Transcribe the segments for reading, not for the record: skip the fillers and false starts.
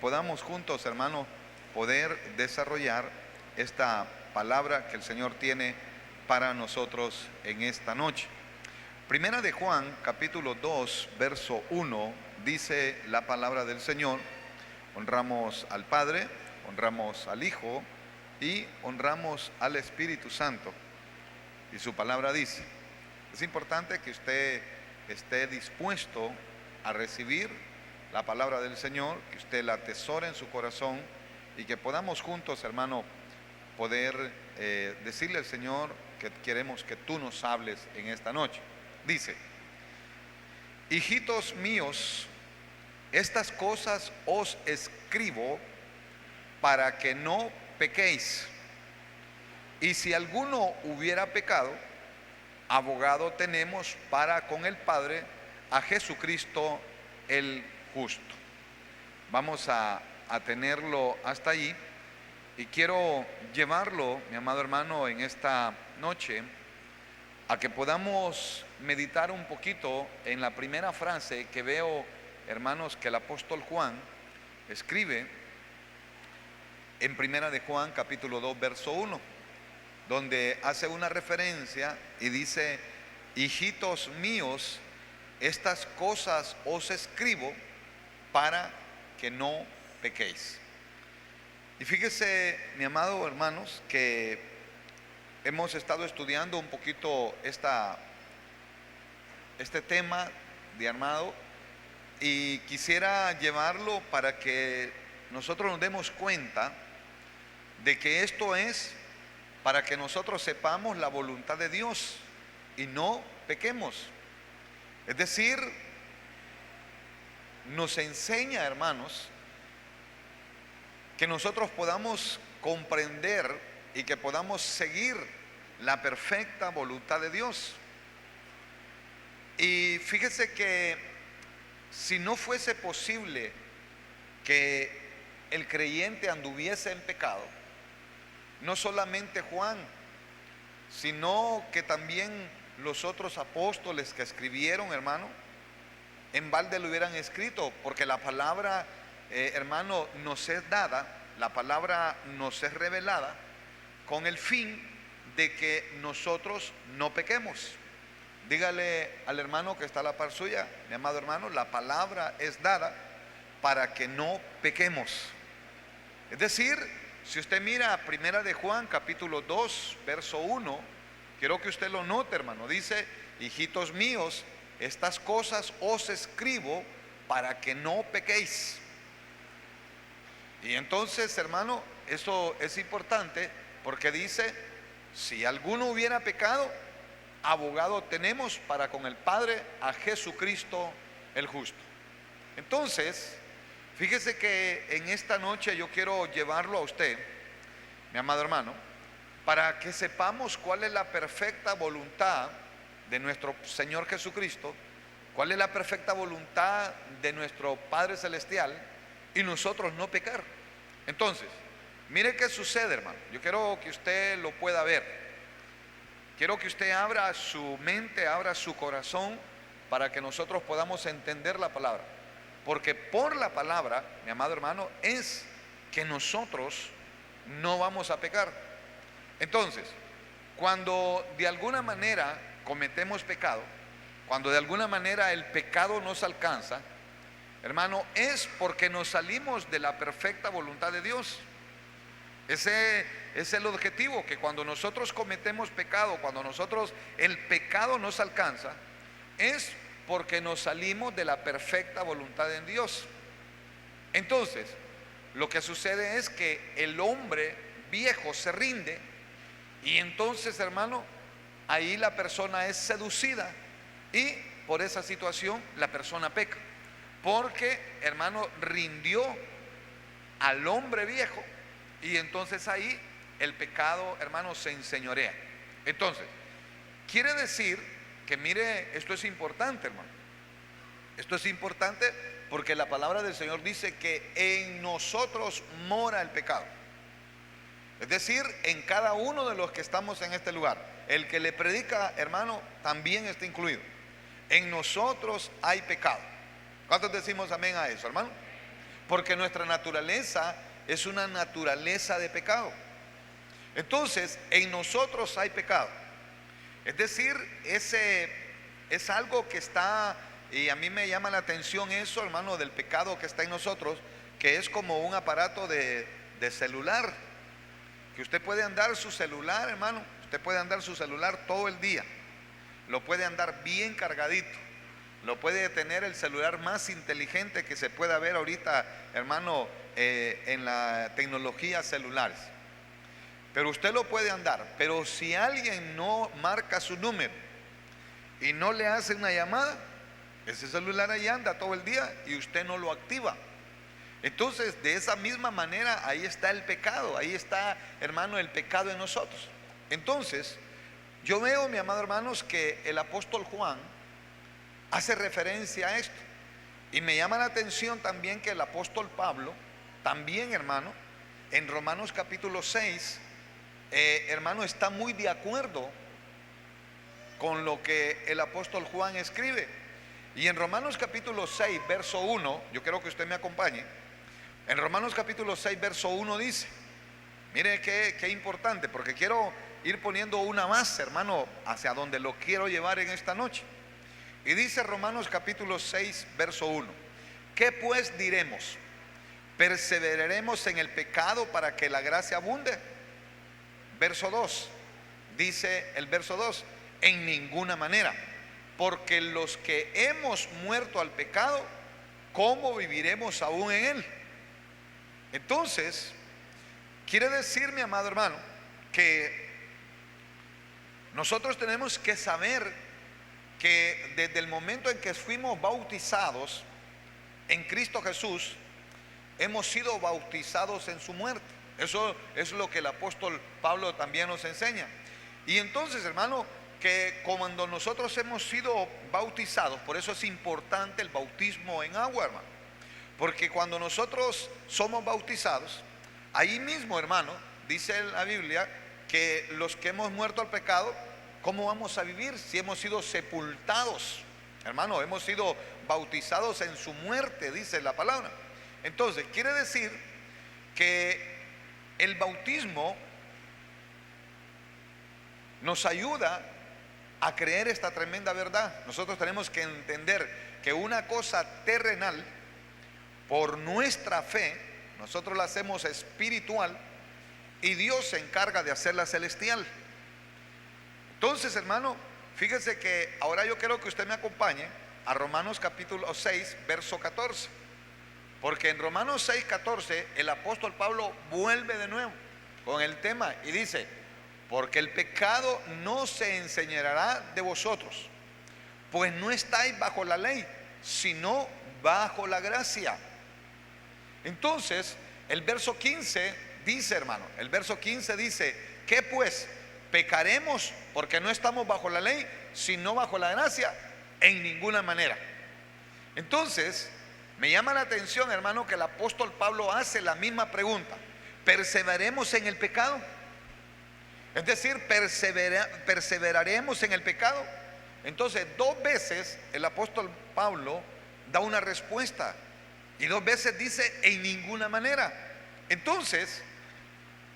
podamos juntos, hermano, poder desarrollar esta palabra que el Señor tiene para nosotros en esta noche. Primera de Juan, capítulo 2, verso 1, dice la palabra del Señor: honramos al Padre, honramos al Hijo y honramos al Espíritu Santo. Y su palabra dice, es importante que usted esté dispuesto a recibir la palabra del Señor, que usted la atesore en su corazón y que podamos juntos, hermano, poder decirle al Señor que queremos que tú nos hables en esta noche. Dice: hijitos míos, estas cosas os escribo para que no pequéis. Y si alguno hubiera pecado, abogado tenemos para con el Padre, a Jesucristo el justo. Vamos a tenerlo hasta allí, y quiero llevarlo, mi amado hermano, en esta noche a que podamos meditar un poquito en la primera frase que veo, hermanos, que el apóstol Juan escribe en Primera de Juan, capítulo 2, verso 1, donde hace una referencia y dice: hijitos míos, estas cosas os escribo para que no pequéis. Y fíjese, mi amado hermanos, que hemos estado estudiando un poquito este tema de armado, y quisiera llevarlo para que nosotros nos demos cuenta de que esto es para que nosotros sepamos la voluntad de Dios y no pequemos. Es decir, nos enseña, hermanos, que nosotros podamos comprender y que podamos seguir la perfecta voluntad de Dios. Y fíjese que si no fuese posible que el creyente anduviese en pecado, no solamente Juan, sino que también los otros apóstoles que escribieron, hermano, en balde lo hubieran escrito, porque la palabra, hermano, nos es dada, la palabra nos es revelada con el fin de que nosotros no pequemos. Dígale al hermano que está a la par suya: mi amado hermano, la palabra es dada para que no pequemos. Es decir, si usted mira Primera de Juan, capítulo 2, verso 1, quiero que usted lo note, hermano. Dice: hijitos míos, estas cosas os escribo para que no pequéis. Y entonces, hermano, eso es importante, porque dice: si alguno hubiera pecado, abogado tenemos para con el Padre, a Jesucristo el justo. Entonces, fíjese que en esta noche yo quiero llevarlo a usted, mi amado hermano, para que sepamos cuál es la perfecta voluntad de nuestro Señor Jesucristo, cuál es la perfecta voluntad de nuestro Padre Celestial, y nosotros no pecar. Entonces, mire qué sucede, hermano. Yo quiero que usted lo pueda ver. Quiero que usted abra su mente, abra su corazón, para que nosotros podamos entender la palabra. Porque por la palabra, mi amado hermano, es que nosotros no vamos a pecar. Entonces, cuando de alguna manera cometemos pecado, cuando de alguna manera el pecado nos alcanza, hermano, es porque nos salimos de la perfecta voluntad de Dios. Ese es el objetivo, que cuando nosotros cometemos pecado, cuando el pecado nos alcanza, es porque nos salimos de la perfecta voluntad de Dios. Entonces, lo que sucede es que el hombre viejo se rinde, y entonces, hermano, ahí la persona es seducida, y por esa situación la persona peca, porque, hermano, rindió al hombre viejo, y entonces ahí el pecado, hermano, se enseñorea. Entonces, quiere decir que, mire, esto es importante, hermano. Esto es importante porque la palabra del Señor dice que en nosotros mora el pecado. Es decir, en cada uno de los que estamos en este lugar. El que le predica, hermano, también está incluido. En nosotros hay pecado. ¿Cuántos decimos amén a eso, hermano? porque nuestra naturaleza es una naturaleza de pecado. Entonces, en nosotros hay pecado. Es decir, ese es algo que está, y a mí me llama la atención eso, hermano, del pecado que está en nosotros, que es como un aparato de celular, que usted puede andar su celular, hermano, usted puede andar su celular todo el día, lo puede andar bien cargadito, lo puede tener el celular más inteligente que se pueda ver ahorita, hermano, en la tecnología celulares. Pero usted lo puede andar, pero si alguien no marca su número y no le hace una llamada, ese celular ahí anda todo el día y usted no lo activa. Entonces, de esa misma manera, ahí está el pecado, ahí está, hermano, el pecado en nosotros. Entonces, yo veo, mi amado hermanos, que el apóstol Juan hace referencia a esto. Y me llama la atención también que el apóstol Pablo, también, hermano, en Romanos capítulo 6, hermano, está muy de acuerdo con lo que el apóstol Juan escribe. Y en Romanos capítulo 6, verso 1, yo quiero que usted me acompañe. En Romanos capítulo 6, verso 1 dice, mire qué importante, porque quiero ir poniendo una más, hermano, hacia donde lo quiero llevar en esta noche. Y dice Romanos capítulo 6, verso 1, ¿qué pues diremos? ¿Perseveraremos en el pecado para que la gracia abunde? Verso 2, dice el verso 2, en ninguna manera, porque los que hemos muerto al pecado, ¿cómo viviremos aún en él? Entonces, quiere decir, mi amado hermano, que nosotros tenemos que saber que desde el momento en que fuimos bautizados en Cristo Jesús, hemos sido bautizados en su muerte. Eso es lo que el apóstol Pablo también nos enseña. Y entonces, hermano, que cuando nosotros hemos sido bautizados, por eso es importante el bautismo en agua, hermano, porque cuando nosotros somos bautizados, ahí mismo, hermano, dice la Biblia que los que hemos muerto al pecado, ¿cómo vamos a vivir si hemos sido sepultados? Hermano, hemos sido bautizados en su muerte, dice la palabra. Entonces, quiere decir que el bautismo nos ayuda a creer esta tremenda verdad. Nosotros tenemos que entender que una cosa terrenal, por nuestra fe, nosotros la hacemos espiritual y Dios se encarga de hacerla celestial. Entonces, hermano, fíjese que ahora yo quiero que usted me acompañe a Romanos capítulo 6, verso 14. Porque en Romanos 6, 14, el apóstol Pablo vuelve de nuevo con el tema y dice, porque el pecado no se enseñará de vosotros, pues no estáis bajo la ley, sino bajo la gracia. Entonces, el verso 15 dice, hermano, el verso 15 dice, ¿qué pues? ¿Pecaremos porque no estamos bajo la ley, sino bajo la gracia? En ninguna manera. Entonces, me llama la atención, hermano, que el apóstol Pablo hace la misma pregunta. ¿Perseveraremos en el pecado? Es decir, ¿perseveraremos en el pecado? Entonces, dos veces el apóstol Pablo da una respuesta y dos veces dice en ninguna manera. Entonces,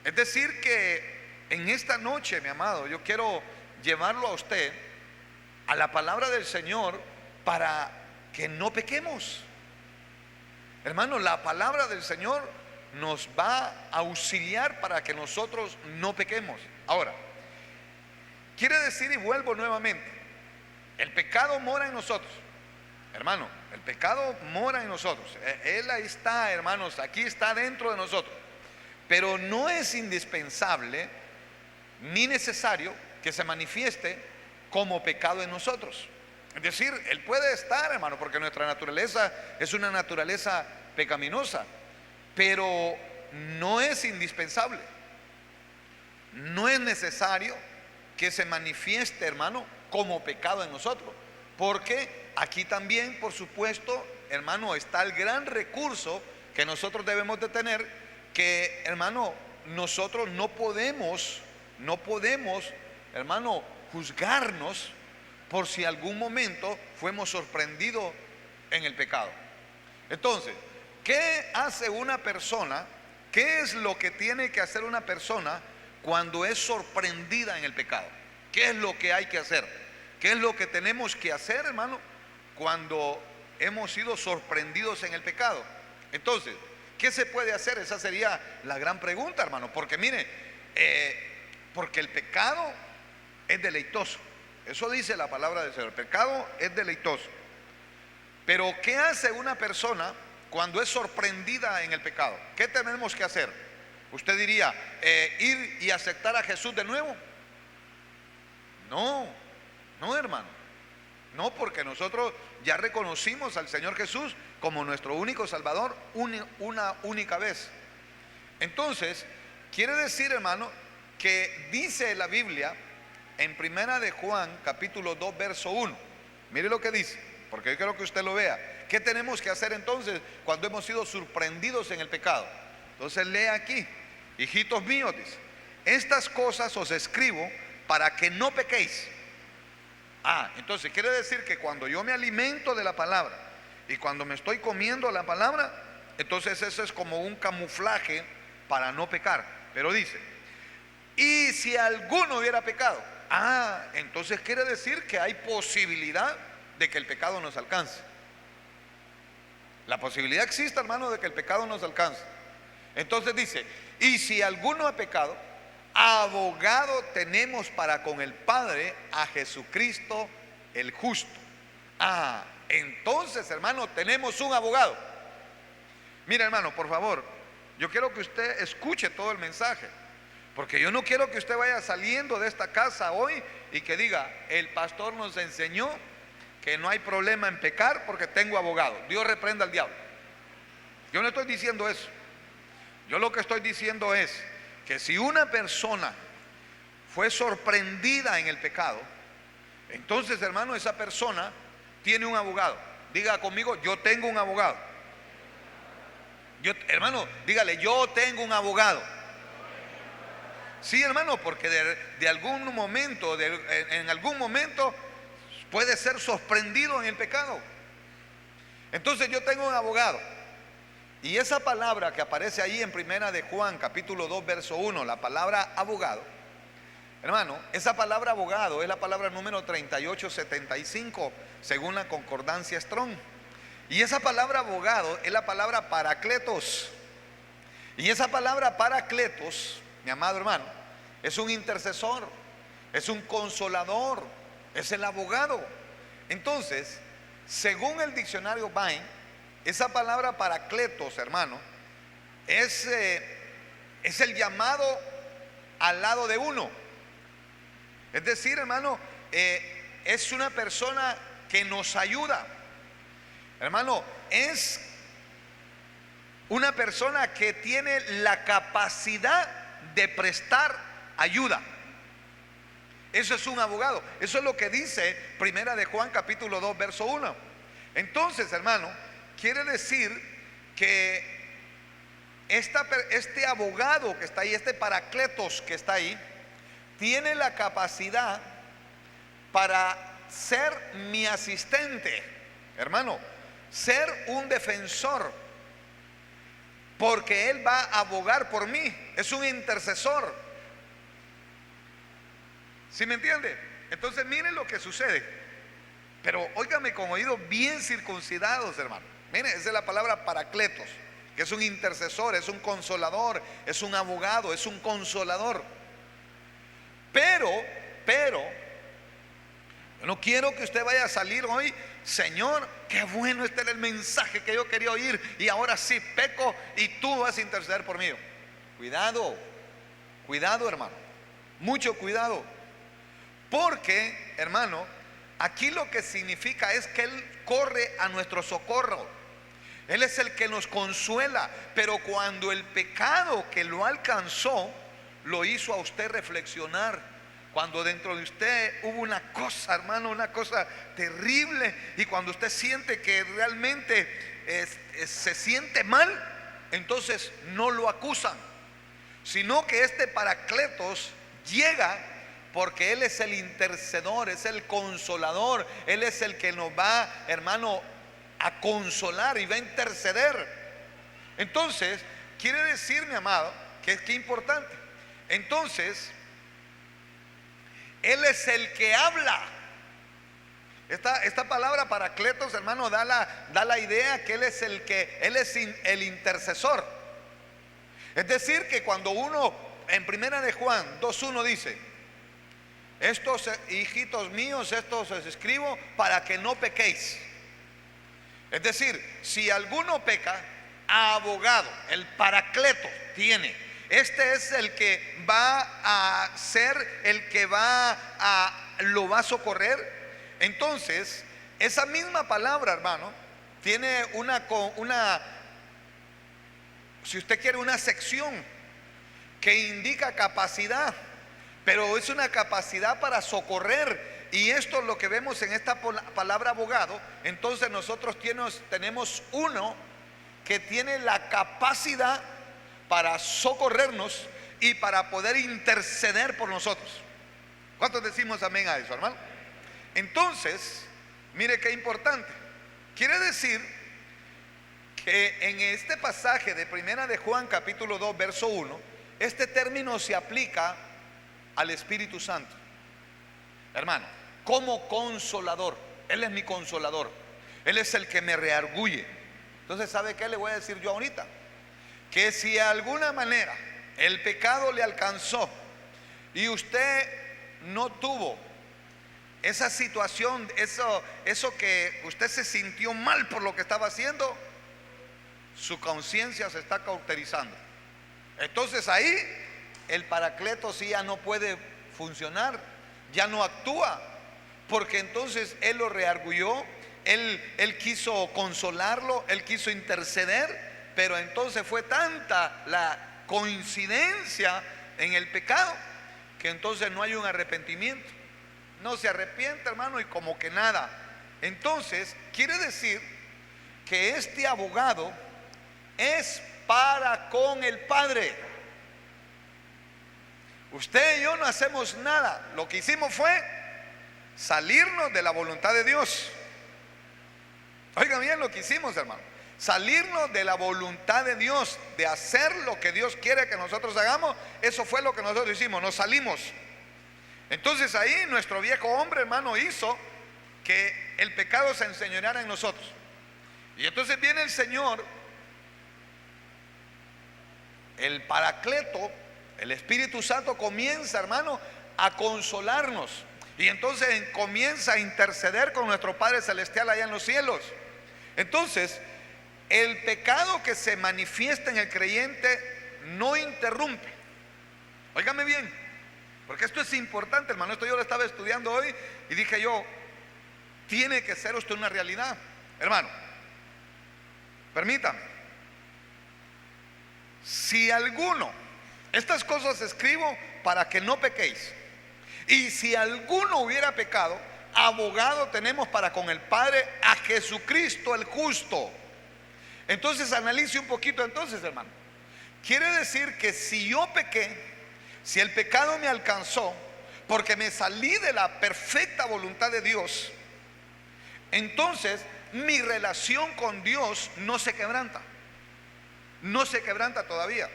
es decir que en esta noche, mi amado, yo quiero llevarlo a usted a la palabra del Señor para que no pequemos. Hermano, la palabra del Señor nos va a auxiliar para que nosotros no pequemos. Ahora, quiere decir, y vuelvo nuevamente, el pecado mora en nosotros. Hermano, el pecado mora en nosotros. Él ahí está, hermanos, aquí está dentro de nosotros. Pero no es indispensable ni necesario que se manifieste como pecado en nosotros. Es decir, él puede estar, hermano, porque nuestra naturaleza es una naturaleza pecaminosa, pero no es indispensable. No es necesario que se manifieste, hermano, como pecado en nosotros, porque aquí también, por supuesto, hermano, está el gran recurso que nosotros debemos de tener, que, hermano, nosotros no podemos, hermano, juzgarnos por si algún momento fuimos sorprendidos en el pecado. Entonces, ¿qué hace una persona? ¿Qué es lo que tiene que hacer una persona cuando es sorprendida en el pecado? ¿Qué es lo que hay que hacer? ¿Qué es lo que tenemos que hacer, hermano, cuando hemos sido sorprendidos en el pecado? Entonces, ¿qué se puede hacer? Esa sería la gran pregunta, hermano. Porque mire, porque el pecado es deleitoso. Eso dice la palabra del Señor. El pecado es deleitoso. Pero ¿qué hace una persona cuando es sorprendida en el pecado? ¿Qué tenemos que hacer? Usted diría, ir y aceptar a Jesús de nuevo. No, no, hermano. No, porque nosotros ya reconocimos al Señor Jesús como nuestro único Salvador una única vez. Entonces, quiere decir, hermano, que dice la Biblia en Primera de Juan, capítulo 2, verso 1. Mire lo que dice, porque yo quiero que usted lo vea. ¿Qué tenemos que hacer entonces cuando hemos sido sorprendidos en el pecado? Entonces lee aquí, hijitos míos, dice, estas cosas os escribo para que no pequéis. Entonces quiere decir que cuando yo me alimento de la palabra y cuando me estoy comiendo la palabra, entonces eso es como un camuflaje para no pecar. Pero dice, y si alguno hubiera pecado, entonces quiere decir que hay posibilidad de que el pecado nos alcance. La posibilidad existe, hermano, de que el pecado nos alcance. Entonces dice, y si alguno ha pecado, abogado tenemos para con el Padre a Jesucristo el justo. Entonces, hermano, tenemos un abogado. Mira, hermano, por favor, yo quiero que usted escuche todo el mensaje, porque yo no quiero que usted vaya saliendo de esta casa hoy y que diga, el pastor nos enseñó que no hay problema en pecar porque tengo abogado. Dios reprenda al diablo. Yo no estoy diciendo eso. Yo lo que estoy diciendo es que si una persona fue sorprendida en el pecado, entonces, hermano, esa persona tiene un abogado. Diga conmigo, yo tengo un abogado. Hermano, dígale, yo tengo un abogado. Sí, hermano, porque de algún momento, en algún momento puede ser sorprendido en el pecado. Entonces yo tengo un abogado. Y esa palabra que aparece ahí en Primera de Juan, capítulo 2, verso 1, la palabra abogado, hermano, esa palabra abogado es la palabra número 3875, según la concordancia Strong. Y esa palabra abogado es la palabra paracletos. Y esa palabra paracletos, mi amado hermano, es un intercesor, es un consolador, es el abogado. Entonces, según el diccionario Vine, esa palabra paracletos, hermano, es el llamado al lado de uno. Es decir, hermano, es una persona que nos ayuda. Hermano, es una persona que tiene la capacidad de prestar ayuda. Eso es un abogado. Eso es lo que dice Primera de Juan, capítulo 2, verso 1. Entonces, hermano, quiere decir que este abogado que está ahí, este paracletos que está ahí, tiene la capacidad para ser mi asistente, hermano, ser un defensor, porque él va a abogar por mí, es un intercesor. ¿Sí me entiende? Entonces miren lo que sucede, pero óigame con oídos bien circuncidados, hermano. Miren, esa es la palabra paracletos, que es un intercesor, es un consolador, es un abogado, es un consolador. Pero, yo no quiero que usted vaya a salir hoy, Señor, qué bueno, este era el mensaje que yo quería oír y ahora sí peco y tú vas a interceder por mí. Cuidado, cuidado, hermano, mucho cuidado, porque, hermano, aquí lo que significa es que Él corre a nuestro socorro. Él es el que nos consuela, pero cuando el pecado que lo alcanzó lo hizo a usted reflexionar, cuando dentro de usted hubo una cosa, hermano, una cosa terrible, y cuando usted siente que realmente se siente mal, entonces no lo acusan, sino que este paracletos llega porque Él es el intercedor, es el consolador, Él es el que nos va, hermano, a consolar y va a interceder. Entonces, quiere decir, mi amado, que es que importante. Entonces, Él es el que habla. Esta palabra paracletos, hermano, da la idea que Él es el intercesor. Es decir, que cuando uno, en primera de Juan 2:1 dice: estos hijitos míos, estos os escribo para que no pequéis. Es decir, si alguno peca, abogado, el paracleto tiene. Este es el que va a ser, el que lo va a socorrer. Entonces, esa misma palabra, hermano, tiene si usted quiere, una sección que indica capacidad, pero es una capacidad para socorrer. Y esto es lo que vemos en esta palabra abogado. Entonces nosotros tenemos uno que tiene la capacidad para socorrernos y para poder interceder por nosotros. ¿Cuántos decimos amén a eso, hermano? Entonces, mire qué importante. Quiere decir que en este pasaje de primera de Juan capítulo 2 verso 1, este término se aplica al Espíritu Santo, hermano, como consolador. Él es mi consolador, Él es el que me rearguye. Entonces, ¿sabe qué le voy a decir yo ahorita? Que si de alguna manera el pecado le alcanzó y usted no tuvo esa situación, eso que usted se sintió mal por lo que estaba haciendo, su conciencia se está cauterizando. Entonces ahí el paracleto sí ya no puede funcionar, ya no actúa, porque entonces Él lo reargulló, él quiso consolarlo, Él quiso interceder, pero entonces fue tanta la coincidencia en el pecado que entonces no hay un arrepentimiento. No se arrepiente, hermano, y como que nada. Entonces, quiere decir que este abogado es para con el Padre. Usted y yo no hacemos nada. Lo que hicimos fue salirnos de la voluntad de Dios. Oigan bien lo que hicimos, hermano. Salirnos de la voluntad de Dios, de hacer lo que Dios quiere que nosotros hagamos. Eso fue lo que nosotros hicimos, nos salimos. Entonces ahí nuestro viejo hombre, hermano, hizo que el pecado se enseñoreara en nosotros. Y entonces viene el Señor, el Paracleto, el Espíritu Santo comienza, hermano, a consolarnos. Y entonces comienza a interceder con nuestro Padre Celestial allá en los cielos. Entonces, el pecado que se manifiesta en el creyente no interrumpe. Óigame bien, porque esto es importante, hermano. Esto yo lo estaba estudiando hoy y dije yo, tiene que ser usted una realidad. Hermano, permítame. Si alguno, estas cosas escribo para que no pequéis. Y si alguno hubiera pecado, abogado tenemos para con el Padre, a Jesucristo el justo. Entonces analice un poquito entonces, hermano. Quiere decir que si yo pequé, si el pecado me alcanzó, porque me salí de la perfecta voluntad de Dios, entonces mi relación con Dios no se quebranta. No se quebranta todavía.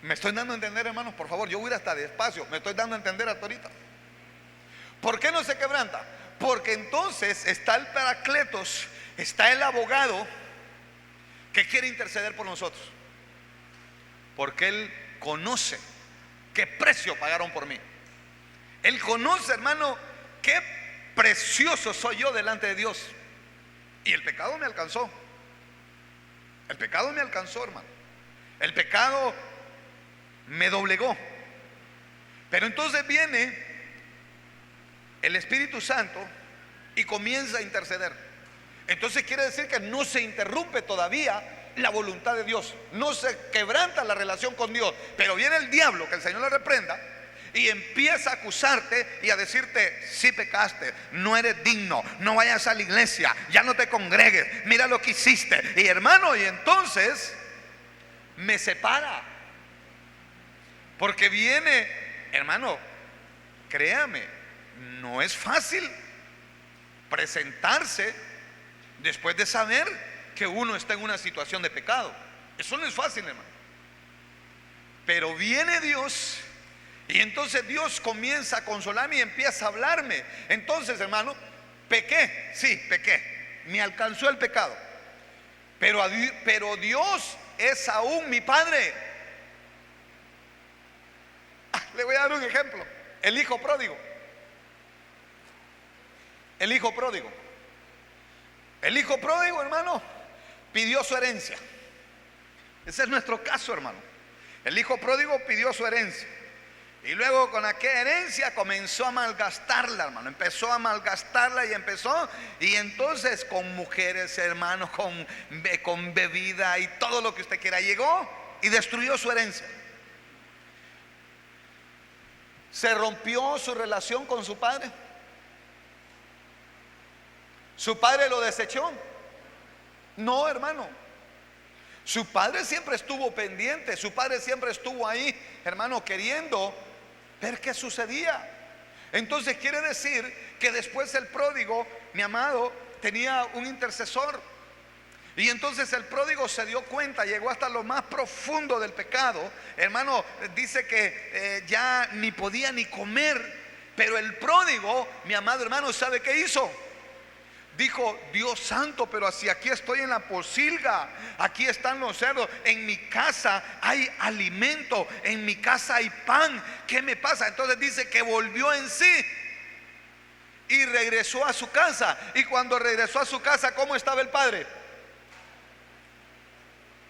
¿Me estoy dando a entender, hermanos? Por favor, yo voy a ir hasta despacio. Me estoy dando a entender hasta ahorita. ¿Por qué no se quebranta? Porque entonces está el Paracletos, está el abogado que quiere interceder por nosotros. Porque Él conoce qué precio pagaron por mí. Él conoce, hermano, qué precioso soy yo delante de Dios. Y el pecado me alcanzó. El pecado me alcanzó, hermano. El pecado me doblegó. Pero entonces viene el Espíritu Santo y comienza a interceder. Entonces quiere decir que no se interrumpe todavía la voluntad de Dios, no se quebranta la relación con Dios. Pero viene el diablo, que el Señor le reprenda, y empieza a acusarte y a decirte: si pecaste, no eres digno, no vayas a la iglesia, ya no te congregues, mira lo que hiciste. Y hermano, y entonces me separa. Porque viene, hermano, créame, no es fácil presentarse después de saber que uno está en una situación de pecado. Eso no es fácil, hermano. Pero viene Dios y entonces Dios comienza a consolarme y empieza a hablarme. Entonces, hermano, pequé, sí, pequé, me alcanzó el pecado, pero Dios es aún mi Padre. Le voy a dar un ejemplo. El hijo pródigo. El hijo pródigo. El hijo pródigo, hermano, pidió su herencia. Ese es nuestro caso, hermano. El hijo pródigo pidió su herencia. Y luego con aquella herencia comenzó a malgastarla, hermano. Empezó a malgastarla y entonces con mujeres, hermano, con bebida y todo lo que usted quiera, llegó y destruyó su herencia. ¿Se rompió su relación con su padre? ¿Su padre lo desechó? No, hermano. Su padre siempre estuvo pendiente, su padre siempre estuvo ahí, hermano, queriendo ver qué sucedía. Entonces quiere decir que después el pródigo, mi amado, tenía un intercesor. Y entonces el pródigo se dio cuenta, llegó hasta lo más profundo del pecado. Hermano, dice que ya ni podía ni comer. Pero el pródigo, mi amado hermano, ¿sabe qué hizo? Dijo: Dios santo, pero si aquí estoy en la posilga, aquí están los cerdos, en mi casa hay alimento, en mi casa hay pan, ¿qué me pasa? Entonces dice que volvió en sí y regresó a su casa. Y cuando regresó a su casa, ¿cómo estaba el padre?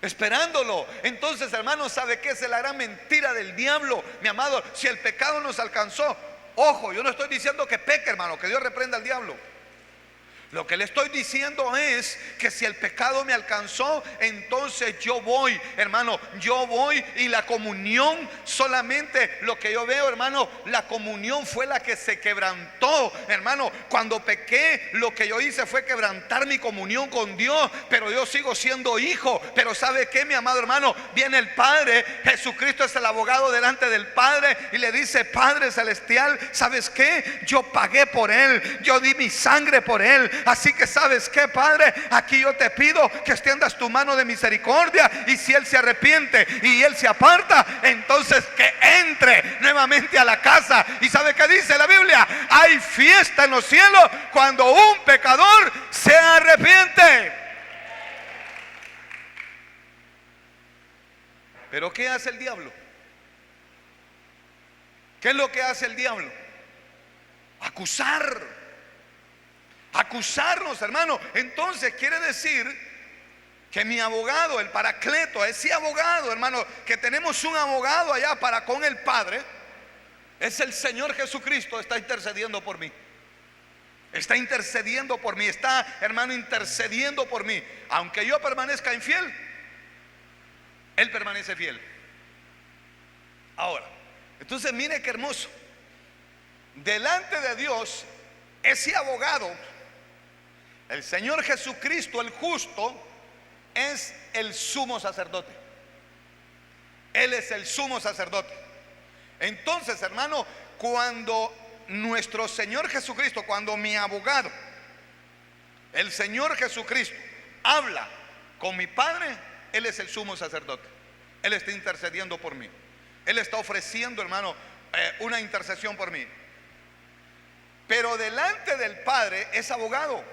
Esperándolo. Entonces, hermano, ¿sabe qué es la gran mentira del diablo? Mi amado, si el pecado nos alcanzó, ojo, yo no estoy diciendo que peque, hermano, que Dios reprenda al diablo. Lo que le estoy diciendo es que si el pecado me alcanzó, entonces yo voy, hermano, yo voy, y la comunión, solamente lo que yo veo, hermano, la comunión fue la que se quebrantó, hermano. Cuando pequé, lo que yo hice fue quebrantar mi comunión con Dios, pero yo sigo siendo hijo. Pero ¿sabe qué, mi amado hermano? Viene el Padre, Jesucristo es el abogado delante del Padre y le dice: Padre celestial, ¿sabes qué? Yo pagué por él, yo di mi sangre por él. Así que ¿sabes qué, Padre? Aquí yo te pido que extiendas tu mano de misericordia, y si él se arrepiente y él se aparta, entonces que entre nuevamente a la casa. ¿Y sabe qué dice la Biblia? Hay fiesta en los cielos cuando un pecador se arrepiente. Pero ¿qué hace el diablo? ¿Qué es lo que hace el diablo? Acusarnos, hermano. Entonces quiere decir que mi abogado, el Paracleto, ese abogado, hermano, que tenemos un abogado allá para con el Padre, es el Señor Jesucristo. Está intercediendo por mí. Está intercediendo por mí. Está, hermano, intercediendo por mí. Aunque yo permanezca infiel, Él permanece fiel. Ahora, entonces mire qué hermoso. Delante de Dios, ese abogado, el Señor Jesucristo, el justo, es el sumo sacerdote. Él es el sumo sacerdote. Entonces, hermano, cuando nuestro Señor Jesucristo, cuando mi abogado, el Señor Jesucristo, habla con mi Padre, Él es el sumo sacerdote. Él está intercediendo por mí. Él está ofreciendo, hermano, una intercesión por mí. Pero delante del Padre es abogado,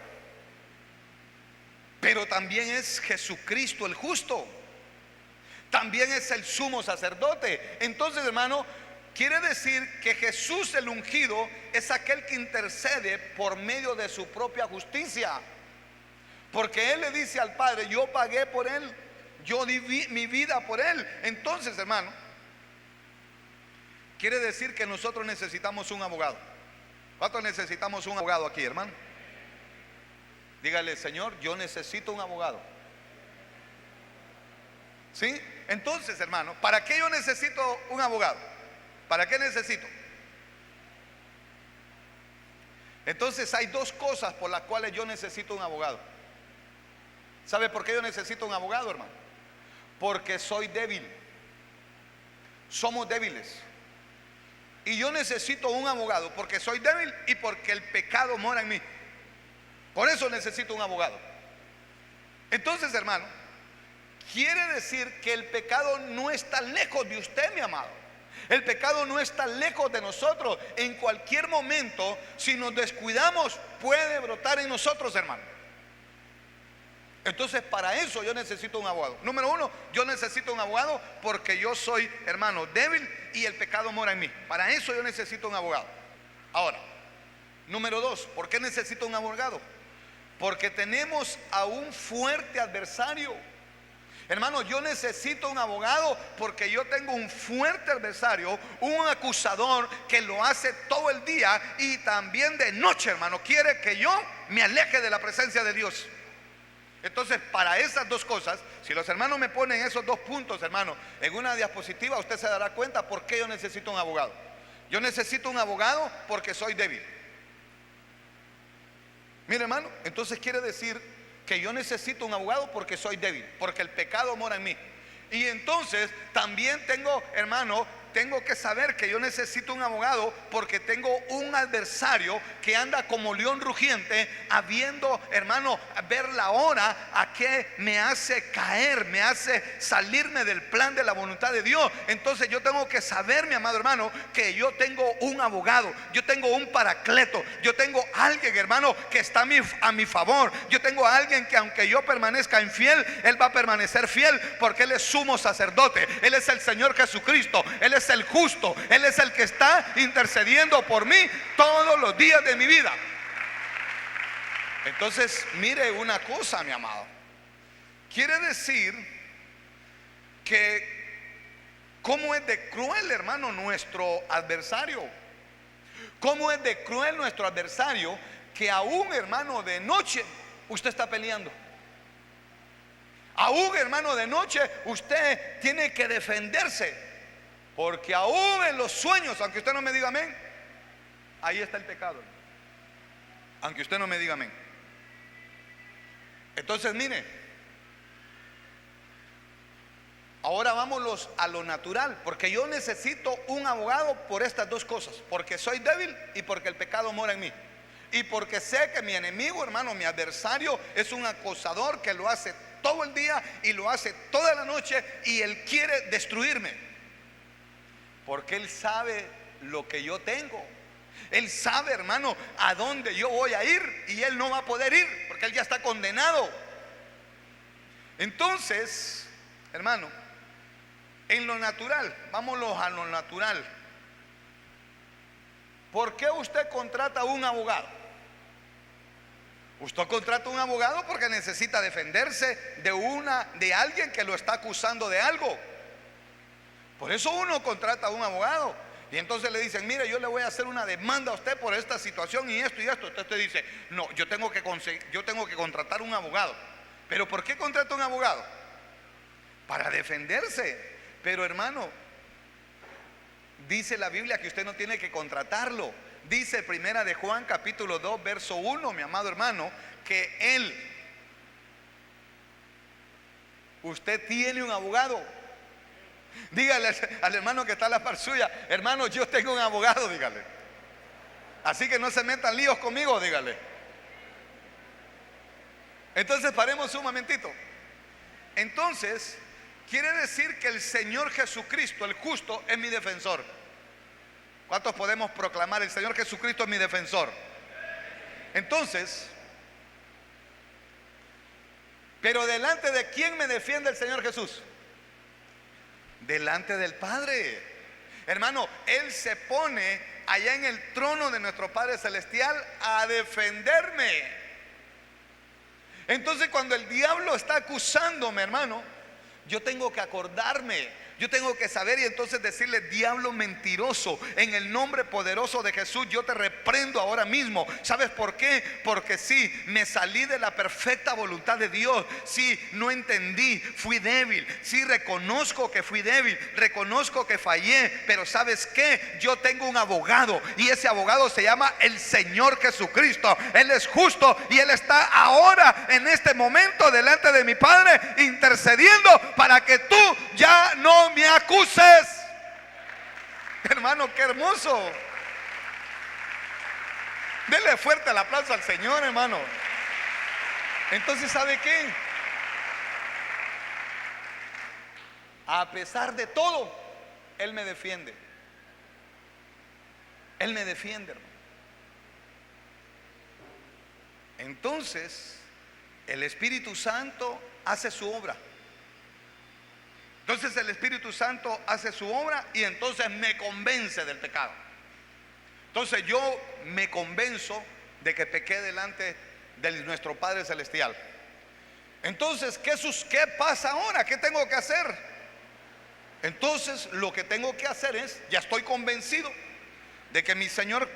pero también es Jesucristo el justo. También es el sumo sacerdote. Entonces, hermano, quiere decir que Jesús el ungido es aquel que intercede por medio de su propia justicia. Porque Él le dice al Padre: yo pagué por Él, yo di mi vida por Él. Entonces, hermano, quiere decir que nosotros necesitamos un abogado. ¿Cuántos necesitamos un abogado aquí, hermano? Dígale: Señor, yo necesito un abogado. ¿Sí? Entonces, hermano, ¿para qué yo necesito un abogado? ¿Para qué necesito? Entonces hay dos cosas por las cuales yo necesito un abogado. ¿Sabe por qué yo necesito un abogado, hermano? Porque soy débil. Somos débiles. Y yo necesito un abogado porque soy débil y porque el pecado mora en mí. Por eso necesito un abogado. Entonces, hermano, quiere decir que el pecado no está lejos de usted, mi amado. El pecado no está lejos de nosotros. En cualquier momento, si nos descuidamos, puede brotar en nosotros, hermano. Entonces, para eso yo necesito un abogado. Número uno, yo necesito un abogado porque yo soy, hermano, débil y el pecado mora en mí. Para eso yo necesito un abogado. Ahora, número dos, ¿por qué necesito un abogado? Porque tenemos a un fuerte adversario. Hermano, yo necesito un abogado porque yo tengo un fuerte adversario, un acusador que lo hace todo el día y también de noche, hermano. Quiere que yo me aleje de la presencia de Dios. Entonces, para esas dos cosas, si los hermanos me ponen esos dos puntos, hermano, en una diapositiva, usted se dará cuenta por qué yo necesito un abogado. Yo necesito un abogado porque soy débil. Mire, hermano, entonces quiere decir que yo necesito un abogado porque soy débil, porque el pecado mora en mí. Y entonces también tengo, hermano, tengo que saber que yo necesito un abogado porque tengo un adversario que anda como león rugiente, habiendo, hermano, ver la hora a que me hace caer, me hace salirme del plan de la voluntad de Dios. Entonces yo tengo que saber, mi amado hermano, que yo tengo un abogado, yo tengo un paracleto, yo tengo alguien, hermano, que está a mi favor. Yo tengo a alguien que aunque yo permanezca infiel, Él va a permanecer fiel porque Él es sumo sacerdote. Él es el Señor Jesucristo. Él es el justo. Él es el que está intercediendo por mí todos los días de mi vida. Entonces, mire una cosa, mi amado. Quiere decir que cómo es de cruel, hermano, nuestro adversario. Cómo es de cruel nuestro adversario, que aún, hermano, de noche usted está peleando. Aún, hermano, de noche usted tiene que defenderse. Porque aún en los sueños, aunque usted no me diga amén, ahí está el pecado. Aunque usted no me diga amén. Entonces, mire, ahora vámonos a lo natural. Porque yo necesito un abogado por estas dos cosas. Porque soy débil y porque el pecado mora en mí. Y porque sé que mi enemigo, hermano, mi adversario, es un acosador que lo hace todo el día y lo hace toda la noche, y él quiere destruirme. Porque Él sabe lo que yo tengo. Él sabe, hermano, a dónde yo voy a ir, y Él no va a poder ir porque Él ya está condenado. Entonces, hermano, en lo natural, vámonos a lo natural. ¿Por qué usted contrata un abogado? Usted contrata un abogado porque necesita defenderse de alguien que lo está acusando de algo. Por eso uno contrata a un abogado. Y entonces le dicen: mire, yo le voy a hacer una demanda a usted por esta situación y esto y esto. Usted dice: no, yo tengo que contratar un abogado. ¿Pero por qué contrata un abogado? Para defenderse. Pero, hermano, dice la Biblia que usted no tiene que contratarlo. Dice Primera de Juan capítulo 2 verso 1, mi amado hermano, que usted tiene un abogado. Dígale al hermano que está a la par suya: hermano, yo tengo un abogado, dígale. Así que no se metan líos conmigo, dígale. Entonces paremos un momentito. Entonces, quiere decir que el Señor Jesucristo, el justo, es mi defensor. ¿Cuántos podemos proclamar: el Señor Jesucristo es mi defensor? Entonces, pero ¿delante de quién me defiende el Señor Jesús? Delante del Padre. Hermano, Él se pone allá en el trono de nuestro Padre Celestial a defenderme. Entonces, cuando el diablo está acusándome, hermano, yo tengo que acordarme. Yo tengo que saber y entonces decirle: diablo mentiroso, en el nombre poderoso de Jesús yo te reprendo ahora mismo. ¿Sabes por qué? Porque sí, me salí de la perfecta voluntad de Dios. Sí, no entendí, fui débil. Sí, reconozco que fui débil, reconozco que fallé. Pero ¿sabes qué? Yo tengo un abogado, y ese abogado se llama el Señor Jesucristo. Él es justo y Él está ahora, en este momento, delante de mi Padre, intercediendo para que tú ya no me acuses. Hermano, qué hermoso. Dele fuerte el aplauso al Señor, hermano. Entonces, ¿sabe qué? a pesar de todo, Él me defiende. Él me defiende, hermano. Entonces, el Espíritu Santo hace su obra. Entonces el Espíritu Santo hace su obra y entonces me convence del pecado. Entonces yo me convenzo de que pequé delante de nuestro Padre Celestial. Entonces, ¿qué pasa ahora? ¿Qué tengo que hacer? Entonces lo que tengo que hacer es, ya estoy convencido de que mi Señor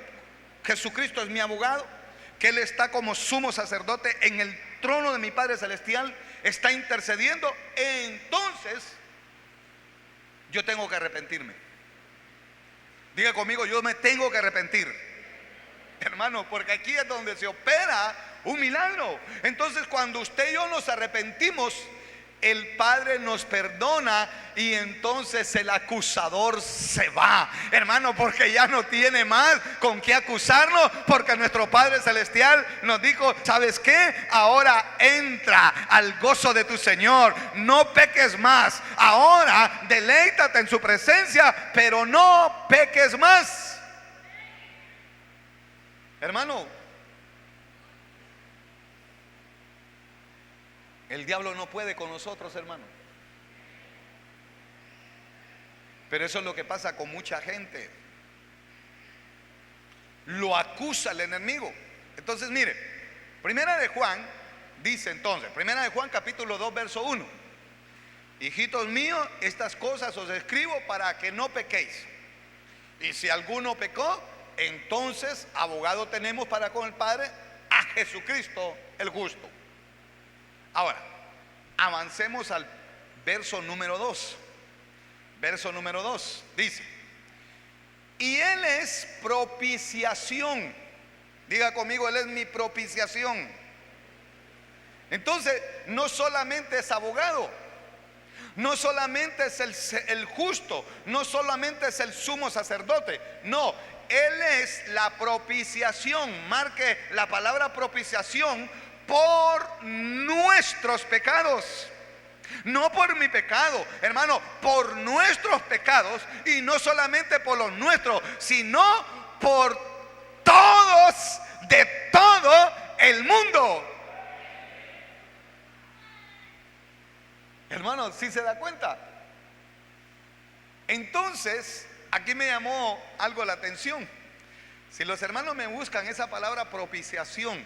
Jesucristo es mi abogado, que Él está como sumo sacerdote en el trono de mi Padre Celestial, está intercediendo. Entonces yo tengo que arrepentirme. Diga conmigo, yo me tengo que arrepentir, hermano, porque aquí es donde se opera un milagro. Entonces cuando usted y yo nos arrepentimos, el Padre nos perdona y entonces el acusador se va, hermano, porque ya no tiene más con qué acusarnos, porque nuestro Padre Celestial nos dijo: ¿sabes qué? Ahora entra al gozo de tu Señor, no peques más, ahora deleítate en su presencia, pero no peques más. Hermano, el diablo no puede con nosotros, hermano. Pero eso es lo que pasa con mucha gente. Lo acusa el enemigo. Entonces mire, Primera de Juan dice entonces, Primera de Juan capítulo 2 verso 1: hijitos míos, estas cosas os escribo para que no pequéis. Y si alguno pecó, entonces abogado tenemos para con el Padre, a Jesucristo el justo. Ahora, avancemos al verso número 2. Verso número 2 dice: y Él es propiciación. Diga conmigo, Él es mi propiciación. Entonces, no solamente es abogado, no solamente es el justo, no solamente es el sumo sacerdote, no, Él es la propiciación. Marque la palabra propiciación: por nuestros pecados. No por mi pecado, hermano, por nuestros pecados. Y no solamente por los nuestros, sino por todos, de todo el mundo. Hermano, ¿sí se da cuenta? Entonces, aquí me llamó algo la atención. Si los hermanos me buscan esa palabra propiciación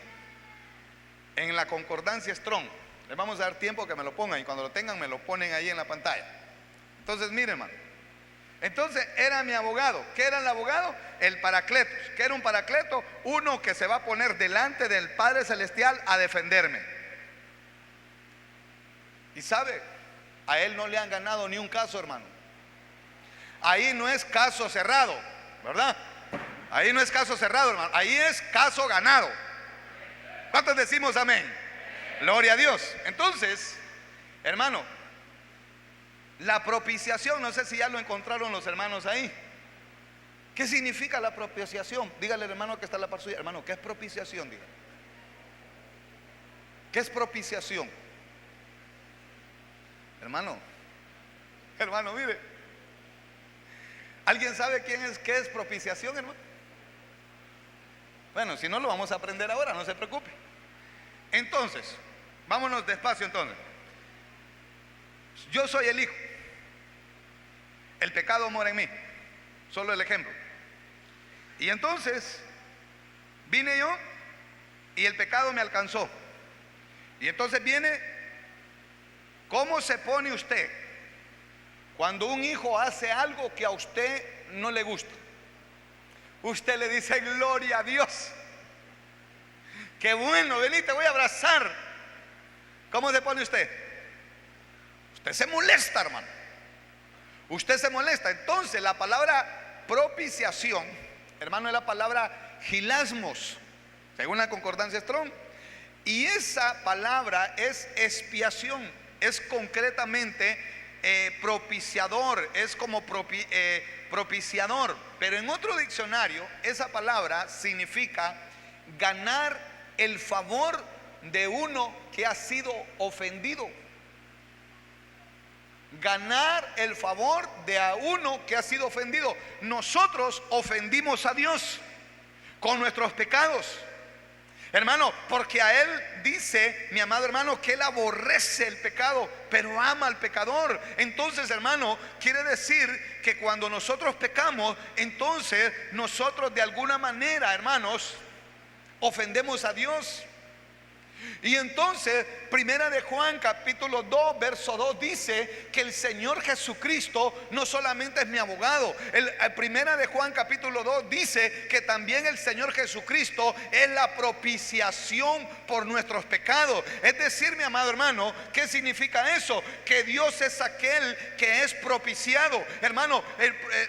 en la concordancia Strong, les vamos a dar tiempo que me lo pongan, y cuando lo tengan me lo ponen ahí en la pantalla. Entonces miren, hermano, entonces era mi abogado. ¿Qué era el abogado? El paracletos. ¿Qué era un paracleto? Uno que se va a poner delante del Padre Celestial a defenderme. Y sabe, a él no le han ganado ni un caso, hermano. Ahí no es caso cerrado, ¿verdad? Ahí no es caso cerrado, hermano, ahí es caso ganado. ¿Cuántos decimos amén? Gloria a Dios. Entonces, hermano, la propiciación, no sé si ya lo encontraron los hermanos ahí. ¿Qué significa la propiciación? Dígale al hermano que está a la par suya: hermano, ¿qué es propiciación? Dígale. ¿Qué es propiciación? Hermano, mire, ¿alguien sabe qué es propiciación, hermano? Bueno, si no, lo vamos a aprender ahora, no se preocupe. Entonces, vámonos despacio entonces. Yo soy el hijo, el pecado mora en mí, solo el ejemplo. Y entonces vine yo y el pecado me alcanzó. Y entonces viene, ¿cómo se pone usted cuando un hijo hace algo que a usted no le gusta? Usted le dice: gloria a Dios, qué bueno, vení, te voy a abrazar. ¿Cómo se pone usted? Usted se molesta, hermano. Usted se molesta. Entonces la palabra propiciación, hermano, es la palabra hilasmos, según la concordancia Strong. Y esa palabra es expiación, es concretamente propiciador, es como propiciador. Pero en otro diccionario esa palabra significa ganar el favor de uno que ha sido ofendido. ganar el favor de a uno que ha sido ofendido. Nosotros ofendimos a Dios con nuestros pecados, hermano, porque a Él dice, mi amado hermano, que Él aborrece el pecado, pero ama al pecador. Entonces, hermano, quiere decir que cuando nosotros pecamos, entonces nosotros de alguna manera, hermanos, ofendemos a Dios. Y entonces, primera de Juan capítulo 2 verso 2 dice que el Señor Jesucristo no solamente es mi abogado. Primera de Juan capítulo 2 dice que también el Señor Jesucristo es la propiciación por nuestros pecados. Es decir, mi amado hermano, ¿qué significa eso? Que Dios es aquel que es propiciado. Hermano,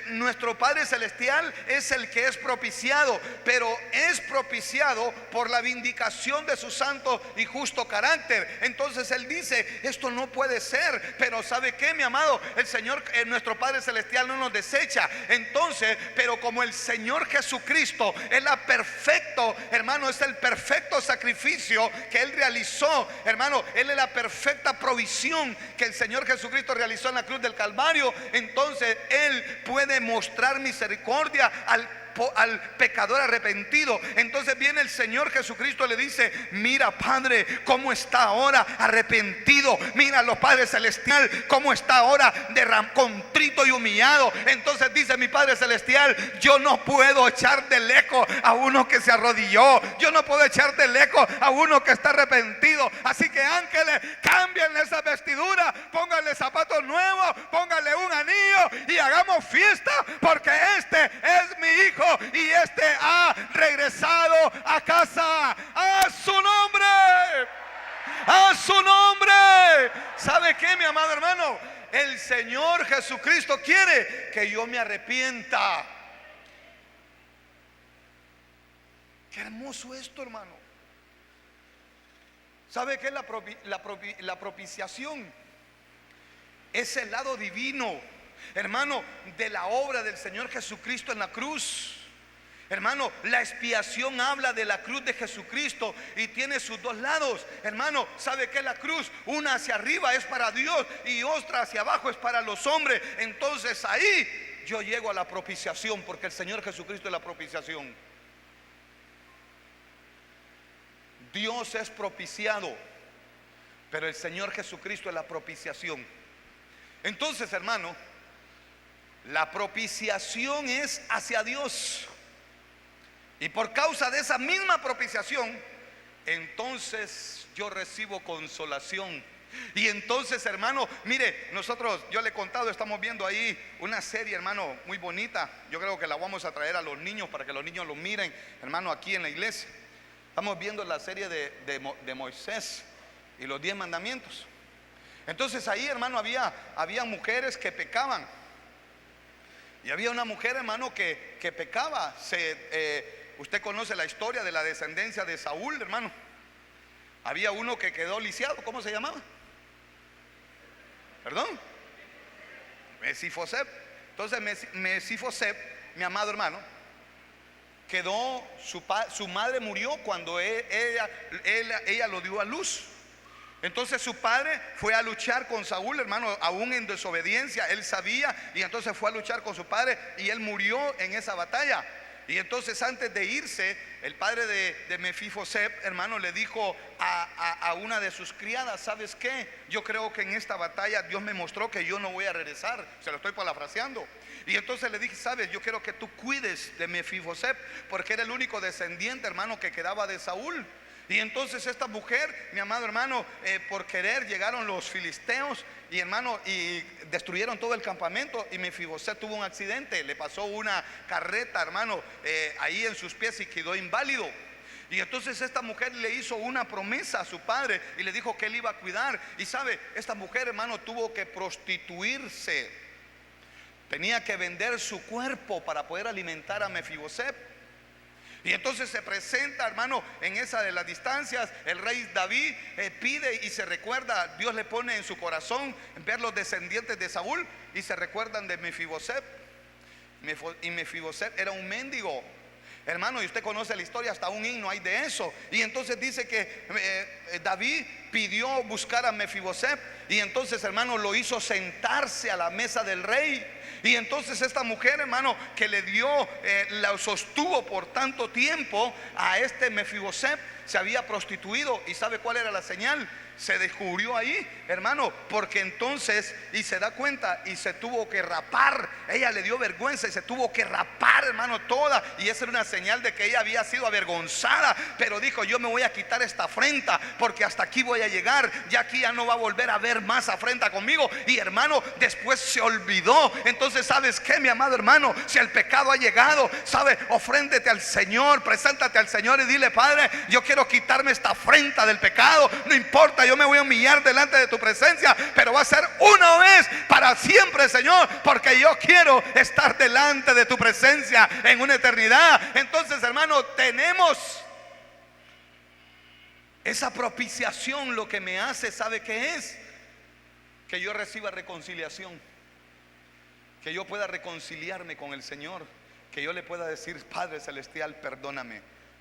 nuestro Padre Celestial es el que es propiciado, pero es propiciado por la vindicación de su santo y justo carácter. Entonces Él dice, esto no puede ser, pero ¿sabe qué, mi amado? El Señor, nuestro Padre Celestial, no nos desecha. Entonces, pero como el Señor Jesucristo es la perfecto, hermano, es el perfecto sacrificio que Él realizó, hermano, Él es la perfecta provisión que el Señor Jesucristo realizó en la cruz del Calvario. Entonces Él puede mostrar misericordia al pecador arrepentido. Entonces viene el Señor Jesucristo y le dice, mira, Padre, cómo está ahora arrepentido. Mira, los Padre Celestial, cómo está ahora contrito y humillado. Entonces dice mi Padre Celestial, yo no puedo echar de lejos a uno que se arrodilló, yo no puedo echar de lejos a uno que está arrepentido. Así que ángeles, cámbienle esa vestidura, pónganle zapatos nuevos, pónganle un anillo y hagamos fiesta, porque este es mi hijo y este ha regresado a casa. A su nombre, a su nombre. ¿Sabe qué, mi amado hermano? El Señor Jesucristo quiere que yo me arrepienta. Qué hermoso esto, hermano. ¿Sabe qué es la propiciación? Es el lado divino, hermano, de la obra del Señor Jesucristo en la cruz. Hermano, la expiación habla de la cruz de Jesucristo y tiene sus dos lados. Hermano, ¿sabe qué es la cruz? Una hacia arriba es para Dios y otra hacia abajo es para los hombres. Entonces ahí yo llego a la propiciación, porque el Señor Jesucristo es la propiciación. Dios es propiciado, pero el Señor Jesucristo es la propiciación. Entonces, hermano, la propiciación es hacia Dios. Y por causa de esa misma propiciación, entonces yo recibo consolación. Y entonces, hermano, mire, nosotros, yo le he contado, estamos viendo ahí una serie, hermano, muy bonita. Yo creo que la vamos a traer a los niños para que los niños lo miren, hermano, aquí en la iglesia. Estamos viendo la serie de Moisés y los 10 mandamientos. Entonces ahí, hermano, había mujeres que pecaban. Y había una mujer, hermano, que pecaba. Usted conoce la historia de la descendencia de Saúl, hermano. Había uno que quedó lisiado. ¿Cómo se llamaba? ¿Perdón? Mefiboseth. Entonces Mefiboseth, mi amado hermano, quedó, su madre murió cuando ella lo dio a luz. Entonces su padre fue a luchar con Saúl, hermano, aún en desobediencia. Él sabía, y entonces fue a luchar con su padre y él murió en esa batalla. Y entonces, antes de irse, el padre de Mefiboseth, hermano, le dijo a una de sus criadas, ¿sabes qué? Yo creo que en esta batalla Dios me mostró que yo no voy a regresar. Se lo estoy parafraseando. Y entonces le dije, ¿sabes? Yo quiero que tú cuides de Mefiboseth, porque era el único descendiente, hermano, que quedaba de Saúl. Y entonces esta mujer, mi amado hermano, por querer llegaron los filisteos y, hermano, y destruyeron todo el campamento. Y Mefiboseth tuvo un accidente, le pasó una carreta, hermano, ahí en sus pies y quedó inválido. Y entonces esta mujer le hizo una promesa a su padre y le dijo que él iba a cuidar. Y sabe, esta mujer, hermano, tuvo que prostituirse. Tenía que vender su cuerpo para poder alimentar a Mefiboseth. Y entonces se presenta, hermano, en esa de las distancias, el rey David pide y se recuerda, Dios le pone en su corazón ver los descendientes de Saúl y se recuerdan de Mefiboseth. Y Mefiboseth era un mendigo. Hermano, y usted conoce la historia, hasta un himno hay de eso. Y entonces dice que David pidió buscar a Mefiboset, y entonces, hermano, lo hizo sentarse a la mesa del rey. Y entonces esta mujer, hermano, que le dio, la sostuvo por tanto tiempo a este Mefiboset, se había prostituido. ¿Y sabe cuál era la señal? Se descubrió ahí, hermano, porque entonces, y se da cuenta, y se tuvo que rapar. Ella le dio vergüenza y se tuvo que rapar, hermano, toda. Y esa era una señal de que ella había sido avergonzada. Pero dijo: yo me voy a quitar esta afrenta, porque hasta aquí voy a llegar. Ya aquí ya no va a volver a haber más afrenta conmigo. Y hermano, después se olvidó. Entonces, ¿sabes qué, mi amado hermano? Si el pecado ha llegado, ¿sabe? Ofréndete al Señor, preséntate al Señor y dile: Padre, yo quiero quitarme esta afrenta del pecado. No importa, yo me voy a humillar delante de tu presencia, pero va a ser una vez para siempre, Señor, porque yo quiero estar delante de tu presencia en una eternidad. Entonces, hermano, tenemos esa propiciación. Lo que me hace, ¿sabe qué es? Que yo reciba reconciliación, que yo pueda reconciliarme con el Señor, que yo le pueda decir: Padre celestial, perdóname,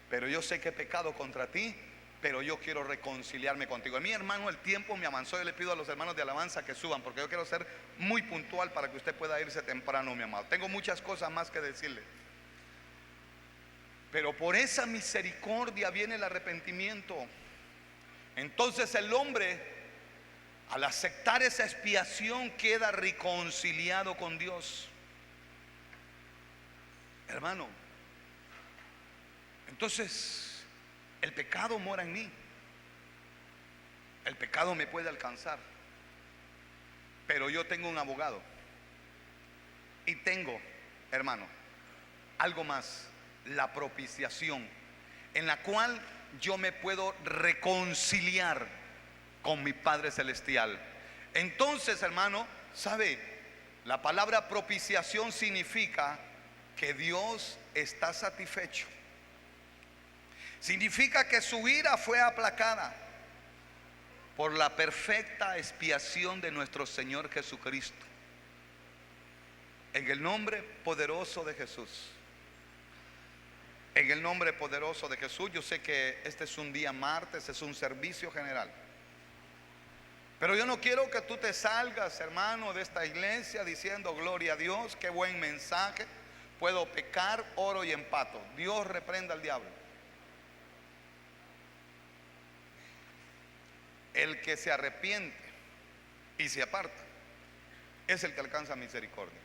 pero yo sé que he pecado contra ti, pero yo quiero reconciliarme contigo. Mi hermano, el tiempo me avanzó. Yo le pido a los hermanos de alabanza que suban, porque yo quiero ser muy puntual para que usted pueda irse temprano, mi amado. Tengo muchas cosas más que decirle, pero por esa misericordia viene el arrepentimiento. Entonces el hombre, al aceptar esa expiación, queda reconciliado con Dios, hermano. Entonces, el pecado mora en mí. El pecado me puede alcanzar, pero yo tengo un abogado. Y tengo, hermano, algo más: la propiciación, en la cual yo me puedo reconciliar con mi Padre celestial. Entonces, hermano, ¿sabe? La palabra propiciación significa que Dios está satisfecho. Significa que su ira fue aplacada por la perfecta expiación de nuestro Señor Jesucristo. En el nombre poderoso de Jesús. En el nombre poderoso de Jesús. Yo sé que este es un día martes, es un servicio general, pero yo no quiero que tú te salgas, hermano, de esta iglesia diciendo: gloria a Dios, qué buen mensaje, puedo pecar, oro y empato. Dios reprenda al diablo. El que se arrepiente y se aparta es el que alcanza misericordia.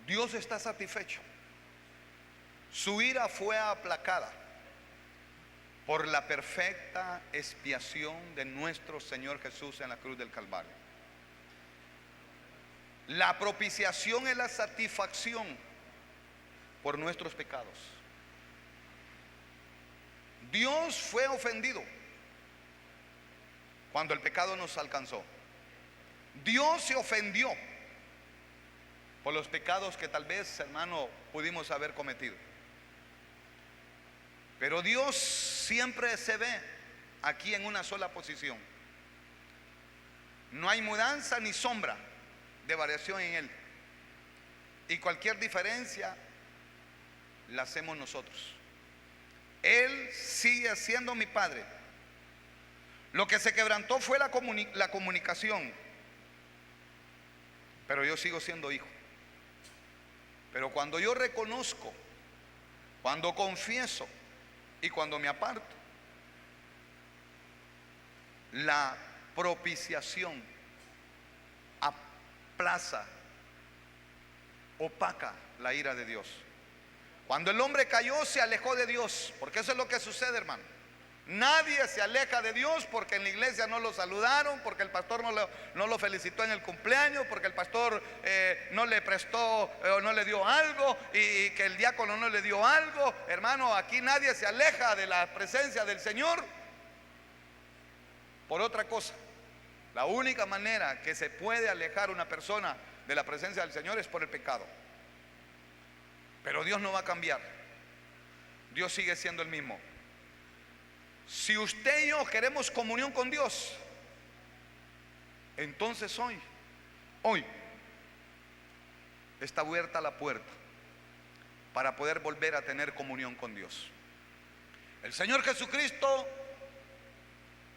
Dios está satisfecho. Su ira fue aplacada por la perfecta expiación de nuestro Señor Jesús en la cruz del Calvario. La propiciación es la satisfacción por nuestros pecados. Dios fue ofendido cuando el pecado nos alcanzó. Dios se ofendió por los pecados que tal vez, hermano, pudimos haber cometido. Pero Dios siempre se ve aquí en una sola posición. No hay mudanza ni sombra de variación en Él. Y cualquier diferencia la hacemos nosotros. Él sigue siendo mi Padre. Lo que se quebrantó fue la comunicación, pero yo sigo siendo hijo. Pero cuando yo reconozco, cuando confieso y cuando me aparto, la propiciación aplaza, opaca la ira de Dios. Cuando el hombre cayó, se alejó de Dios, porque eso es lo que sucede, hermano. Nadie se aleja de Dios porque en la iglesia no lo saludaron, porque el pastor no lo felicitó en el cumpleaños, porque el pastor no le prestó o no le dio algo, y que el diácono no le dio algo. Hermano, aquí nadie se aleja de la presencia del Señor por otra cosa. La única manera que se puede alejar una persona de la presencia del Señor es por el pecado. Pero Dios no va a cambiar. Dios sigue siendo el mismo. Si usted y yo queremos comunión con Dios, entonces hoy está abierta la puerta para poder volver a tener comunión con Dios. El Señor Jesucristo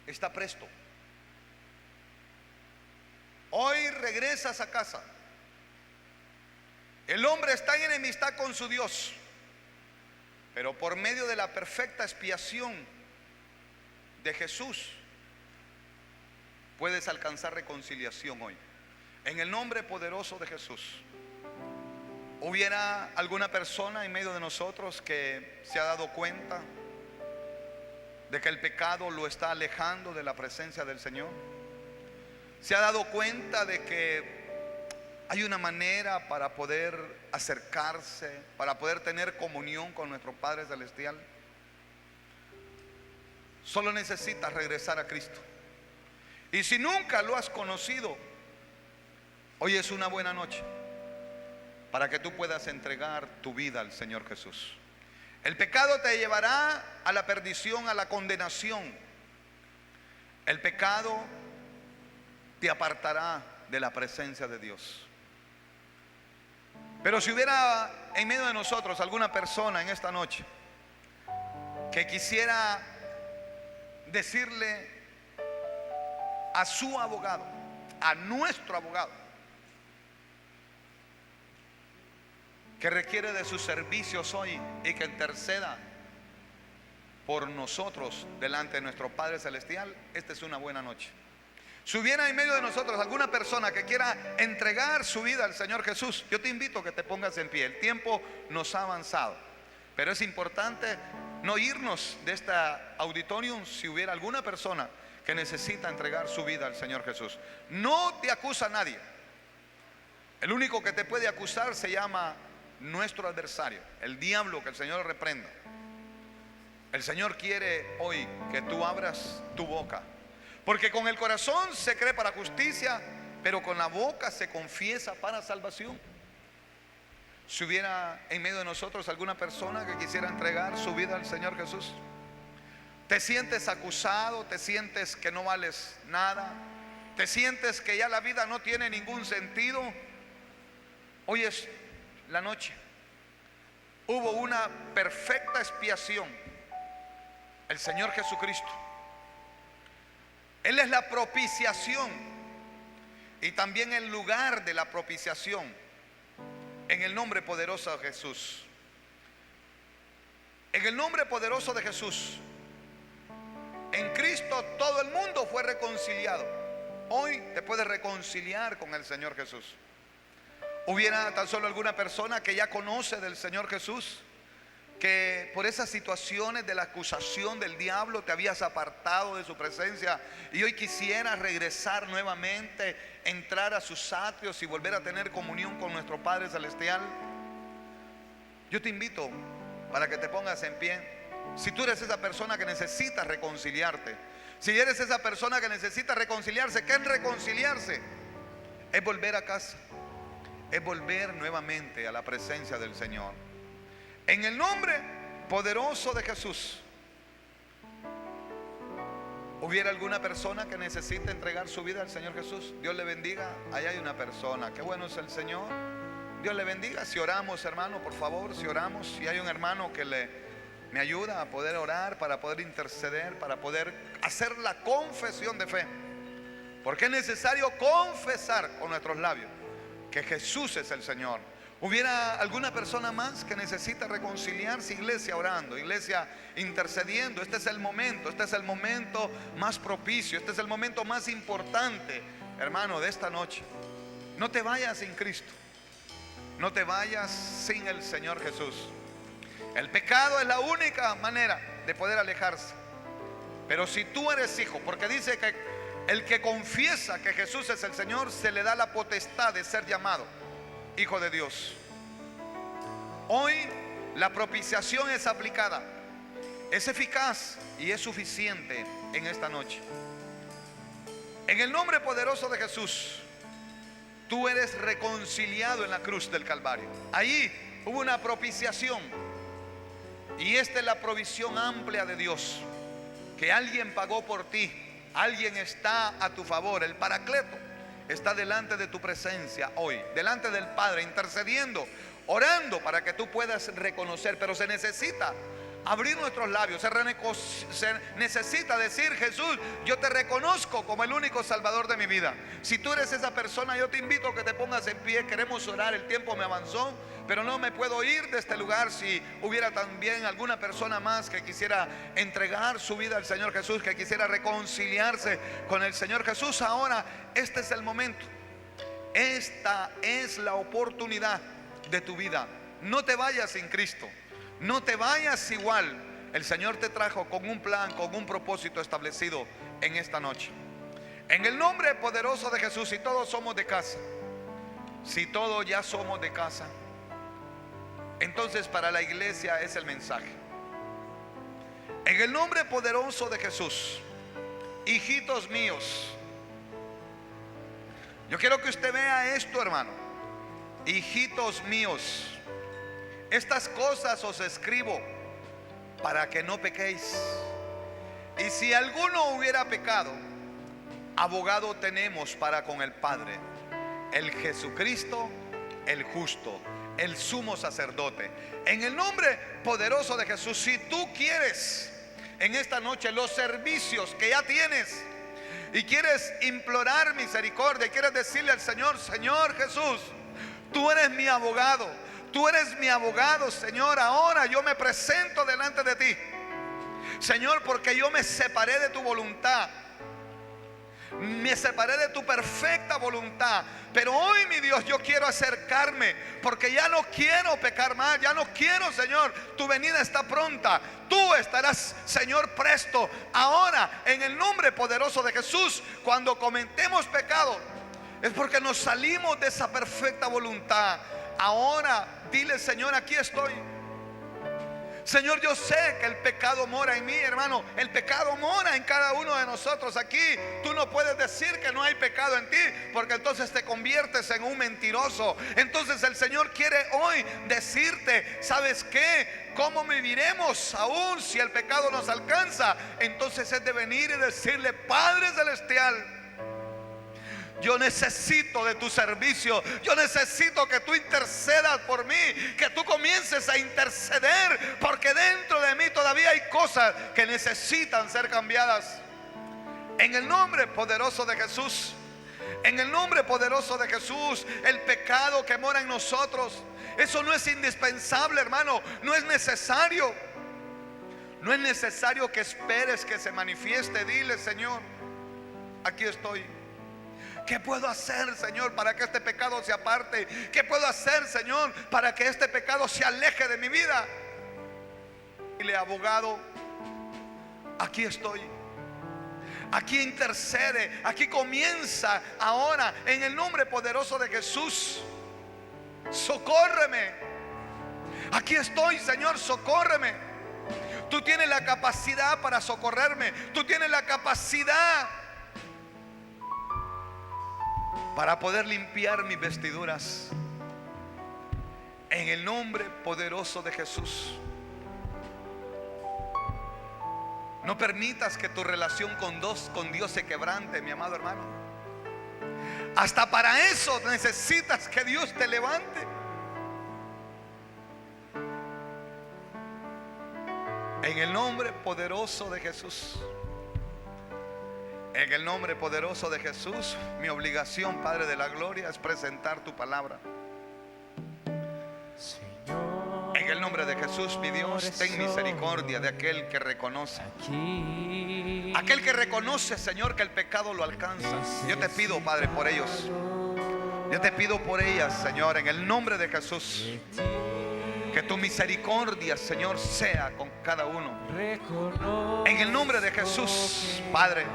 está presto. Hoy regresas a casa. El hombre está en enemistad con su Dios, pero por medio de la perfecta expiación de Jesús puedes alcanzar reconciliación hoy. En el nombre poderoso de Jesús. ¿Hubiera alguna persona en medio de nosotros que se ha dado cuenta de que el pecado lo está alejando de la presencia del Señor? ¿Se ha dado cuenta de que hay una manera para poder acercarse, para poder tener comunión con nuestro Padre Celestial? Solo necesitas regresar a Cristo. Y si nunca lo has conocido, hoy es una buena noche para que tú puedas entregar tu vida al Señor Jesús. El pecado te llevará a la perdición, a la condenación. El pecado te apartará de la presencia de Dios. Pero si hubiera en medio de nosotros alguna persona en esta noche que quisiera decirle a su abogado, a nuestro abogado, que requiere de sus servicios hoy y que interceda por nosotros delante de nuestro Padre Celestial, esta es una buena noche. Si hubiera en medio de nosotros alguna persona que quiera entregar su vida al Señor Jesús, yo te invito a que te pongas en pie. El tiempo nos ha avanzado, pero es importante no irnos de esta auditorium si hubiera alguna persona que necesita entregar su vida al Señor Jesús. No te acusa nadie. El único que te puede acusar se llama nuestro adversario, el diablo, que el Señor reprenda. El Señor quiere hoy que tú abras tu boca, porque con el corazón se cree para justicia, pero con la boca se confiesa para salvación. Si hubiera en medio de nosotros alguna persona que quisiera entregar su vida al Señor Jesús, te sientes acusado, te sientes que no vales nada, te sientes que ya la vida no tiene ningún sentido, hoy es la noche. Hubo una perfecta expiación, el Señor Jesucristo. Él es la propiciación y también el lugar de la propiciación, en el nombre poderoso de Jesús. En el nombre poderoso de Jesús, en Cristo todo el mundo fue reconciliado. Hoy te puedes reconciliar con el Señor Jesús. Hubiera tan solo alguna persona que ya conoce del Señor Jesús, que por esas situaciones de la acusación del diablo te habías apartado de su presencia y hoy quisiera regresar nuevamente, entrar a sus atrios y volver a tener comunión con nuestro Padre Celestial. Yo te invito para que te pongas en pie. Si tú eres esa persona que necesita reconciliarte, si eres esa persona que necesita reconciliarse, ¿qué es reconciliarse? Es volver a casa, es volver nuevamente a la presencia del Señor. En el nombre poderoso de Jesús. ¿Hubiera alguna persona que necesite entregar su vida al Señor Jesús? Dios le bendiga. Allá hay una persona. Qué bueno es el Señor. Dios le bendiga. Si oramos, hermano, por favor, si oramos. Si hay un hermano que me ayuda a poder orar, para poder interceder, para poder hacer la confesión de fe. Porque es necesario confesar con nuestros labios que Jesús es el Señor. ¿Hubiera alguna persona más que necesita reconciliarse? Iglesia orando, iglesia intercediendo. Este es el momento más propicio, este es el momento más importante, hermano, de esta noche. No te vayas sin Cristo, no te vayas sin el Señor Jesús. El pecado es la única manera de poder alejarse. Pero si tú eres hijo, porque dice que el que confiesa que Jesús es el Señor, se le da la potestad de ser llamado hijo de Dios. Hoy la propiciación es aplicada, es eficaz y es suficiente en esta noche. En el nombre poderoso de Jesús, tú eres reconciliado en la cruz del Calvario. Ahí hubo una propiciación y esta es la provisión amplia de Dios, que alguien pagó por ti, alguien está a tu favor. El Paracleto está delante de tu presencia hoy, delante del Padre, intercediendo, orando para que tú puedas reconocer. Pero se necesita abrir nuestros labios, se necesita decir: Jesús, yo te reconozco como el único Salvador de mi vida. Si tú eres esa persona, yo te invito a que te pongas en pie. Queremos orar, el tiempo me avanzó, pero no me puedo ir de este lugar si hubiera también alguna persona más que quisiera entregar su vida al Señor Jesús, que quisiera reconciliarse con el Señor Jesús. Ahora, este es el momento, esta es la oportunidad de tu vida. No te vayas sin Cristo, no te vayas igual. El Señor te trajo con un plan, con un propósito establecido en esta noche. En el nombre poderoso de Jesús, si todos somos de casa, si todos ya somos de casa, entonces para la iglesia es el mensaje. En el nombre poderoso de Jesús, hijitos míos, yo quiero que usted vea esto, hermano. Hijitos míos, estas cosas os escribo para que no pequéis. Y si alguno hubiera pecado, abogado tenemos para con el Padre, el Jesucristo, el justo, el sumo sacerdote. En el nombre poderoso de Jesús, si tú quieres en esta noche los servicios que ya tienes y quieres implorar misericordia, y quieres decirle al Señor: Señor Jesús, tú eres mi abogado, tú eres mi abogado, Señor. Ahora yo me presento delante de ti, Señor, porque yo me separé de tu voluntad, me separé de tu perfecta voluntad. Pero hoy, mi Dios, yo quiero acercarme, porque ya no quiero pecar más. Ya no quiero, Señor, tu venida está pronta. Tú estarás, Señor, presto. Ahora, en el nombre poderoso de Jesús, cuando cometemos pecado, es porque nos salimos de esa perfecta voluntad. Ahora dile: Señor, aquí estoy. Señor, yo sé que el pecado mora en mí, hermano. El pecado mora en cada uno de nosotros aquí. Tú no puedes decir que no hay pecado en ti, porque entonces te conviertes en un mentiroso. Entonces el Señor quiere hoy decirte: ¿sabes qué? ¿Cómo viviremos aún si el pecado nos alcanza? Entonces es de venir y decirle: Padre Celestial, yo necesito de tu servicio. Yo necesito que tú intercedas por mí, que tú comiences a interceder, porque dentro de mí todavía hay cosas que necesitan ser cambiadas. En el nombre poderoso de Jesús, en el nombre poderoso de Jesús, el pecado que mora en nosotros, eso no es indispensable, hermano. No es necesario. No es necesario que esperes que se manifieste. Dile: Señor, aquí estoy. ¿Qué puedo hacer, Señor, para que este pecado se aparte? ¿Qué puedo hacer, Señor, para que este pecado se aleje de mi vida? Dile: abogado, aquí estoy. Aquí intercede, aquí comienza ahora en el nombre poderoso de Jesús. Socórreme. Aquí estoy, Señor, socórreme. Tú tienes la capacidad para socorrerme. Tú tienes la capacidad para poder limpiar mis vestiduras. En el nombre poderoso de Jesús. No permitas que tu relación con Dios se quebrante, mi amado hermano. Hasta para eso necesitas que Dios te levante. En el nombre poderoso de Jesús. En el nombre poderoso de Jesús, mi obligación, Padre de la gloria, es presentar tu palabra. En el nombre de Jesús, mi Dios, ten misericordia de aquel que reconoce. Aquel que reconoce, Señor, que el pecado lo alcanza. Yo te pido, Padre, por ellos. Yo te pido por ellas, Señor, en el nombre de Jesús. Que tu misericordia, Señor, sea con cada uno. En el nombre de Jesús, Padre.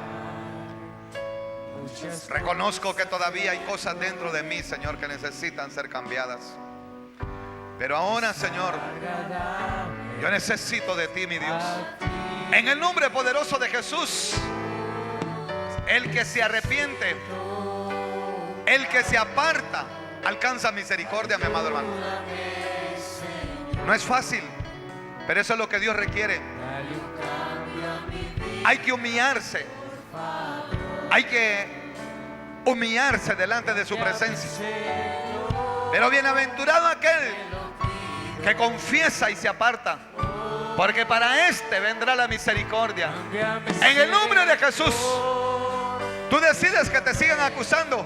Reconozco que todavía hay cosas dentro de mí, Señor, que necesitan ser cambiadas. Pero ahora, Señor, yo necesito de ti, mi Dios. En el nombre poderoso de Jesús, el que se arrepiente, el que se aparta, alcanza misericordia, mi amado hermano. No es fácil, pero eso es lo que Dios requiere. Hay que humillarse. Hay que humillarse delante de su presencia. Pero bienaventurado aquel que confiesa y se aparta, porque para este vendrá la misericordia. En el nombre de Jesús. Tú decides que te sigan acusando,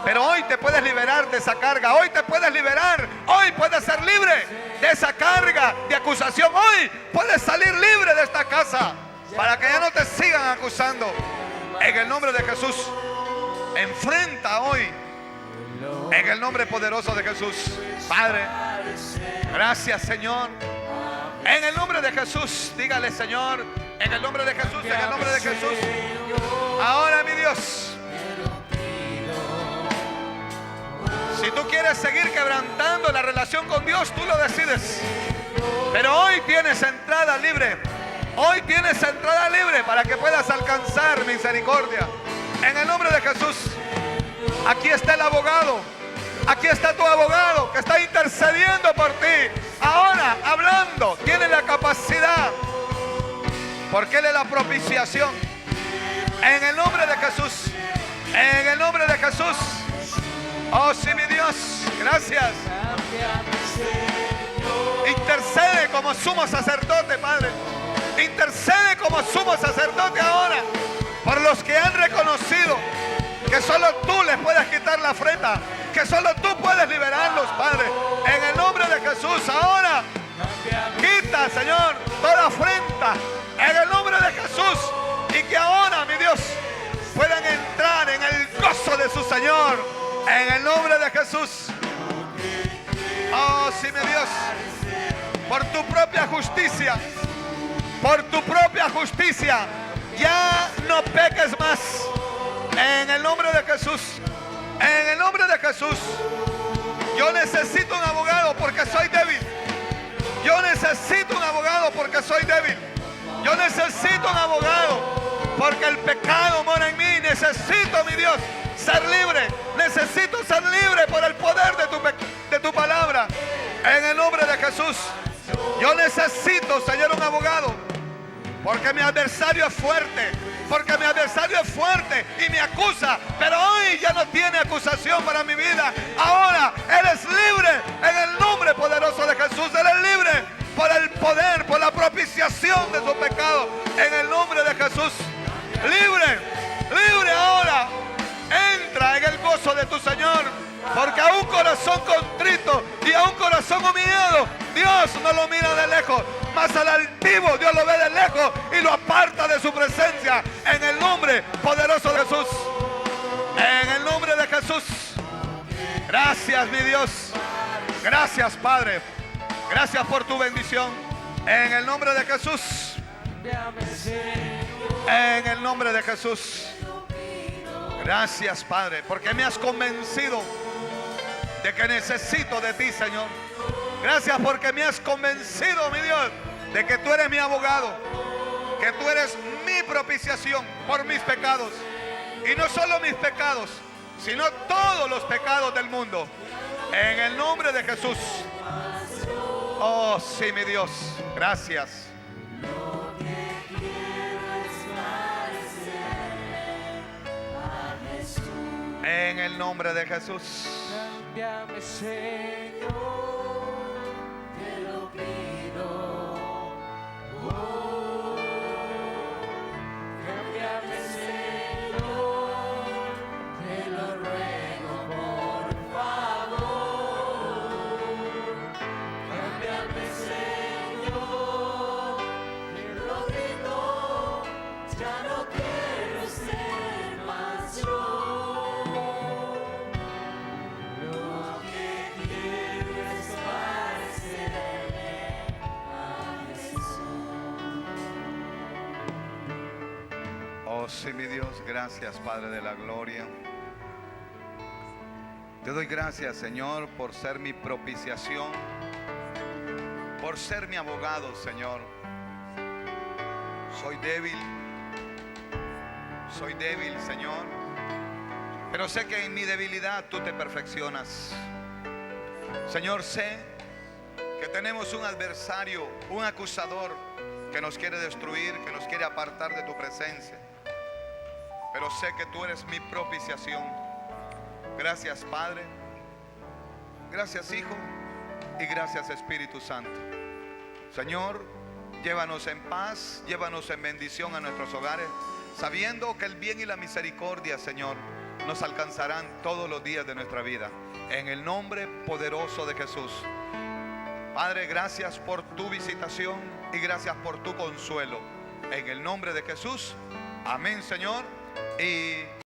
pero hoy te puedes liberar de esa carga. Hoy te puedes liberar. Hoy puedes ser libre de esa carga de acusación. Hoy puedes salir libre de esta casa para que ya no te sigan acusando. En el nombre de Jesús. Enfrenta hoy en el nombre poderoso de Jesús. Padre, gracias, Señor. En el nombre de Jesús. Dígale, Señor, en el nombre de Jesús, en el nombre de Jesús. Ahora, mi Dios, si tú quieres seguir quebrantando la relación con Dios, tú lo decides. Pero hoy tienes entrada libre. Hoy tienes entrada libre para que puedas alcanzar misericordia. En el nombre de Jesús. Aquí está el abogado. Aquí está tu abogado que está intercediendo por ti. Ahora, hablando, tiene la capacidad, porque Él es la propiciación. En el nombre de Jesús. En el nombre de Jesús. Oh, sí, mi Dios. Gracias. Intercede como sumo sacerdote, Padre. Intercede como sumo sacerdote ahora por los que han reconocido que solo tú les puedes quitar la afrenta, que solo tú puedes liberarlos, Padre. En el nombre de Jesús, ahora quita, Señor, toda afrenta en el nombre de Jesús, y que ahora, mi Dios, puedan entrar en el gozo de su Señor en el nombre de Jesús. Oh, sí, mi Dios, por tu propia justicia, por tu propia justicia, ya no peques más. En el nombre de Jesús. En el nombre de Jesús. Yo necesito un abogado porque soy débil. Yo necesito un abogado porque soy débil. Yo necesito un abogado porque el pecado mora en mí. Necesito, mi Dios, ser libre. Necesito ser libre por el poder de tu palabra. En el nombre de Jesús. Yo necesito, Señor, un abogado porque mi adversario es fuerte. Porque mi adversario es fuerte y me acusa, pero hoy ya no tiene acusación para mi vida. Ahora Él es libre en el nombre poderoso de Jesús. Él es libre por el poder, por la propiciación de su pecado. En el nombre de Jesús. Libre, libre ahora. Entra en el gozo de tu Señor. Porque a un corazón contrito y a un corazón humillado, Dios no lo mira de lejos, mas al altivo Dios lo ve de lejos y lo aparta de su presencia. En el nombre poderoso de Jesús. En el nombre de Jesús. Gracias, mi Dios. Gracias, Padre. Gracias por tu bendición. En el nombre de Jesús. En el nombre de Jesús. Gracias, Padre, porque me has convencido de que necesito de ti, Señor. Gracias porque me has convencido, mi Dios, de que tú eres mi abogado, que tú eres mi propiciación por mis pecados. Y no solo mis pecados, sino todos los pecados del mundo. En el nombre de Jesús. Oh, sí, mi Dios. Gracias. En el nombre de Jesús. Cámbiame, Señor, te lo pido. Oh, cámbiame, Señor, te lo ruego, por favor. Cámbiame, Señor, te lo pido. Ya no quiero ser más yo. Oh, sí, mi Dios, gracias, Padre de la gloria. Te doy gracias, Señor, por ser mi propiciación, por ser mi abogado, Señor. Soy débil, Señor, pero sé que en mi debilidad tú te perfeccionas. Señor, sé que tenemos un adversario, un acusador que nos quiere destruir, que nos quiere apartar de tu presencia. pero sé que tú eres mi propiciación. Gracias, Padre. Gracias, Hijo. Y gracias, Espíritu Santo. Señor, llévanos en paz, llévanos en bendición a nuestros hogares, sabiendo que el bien y la misericordia, Señor, nos alcanzarán todos los días de nuestra vida. En el nombre poderoso de Jesús. Padre, gracias por tu visitación y gracias por tu consuelo. En el nombre de Jesús. Amén, Señor. Y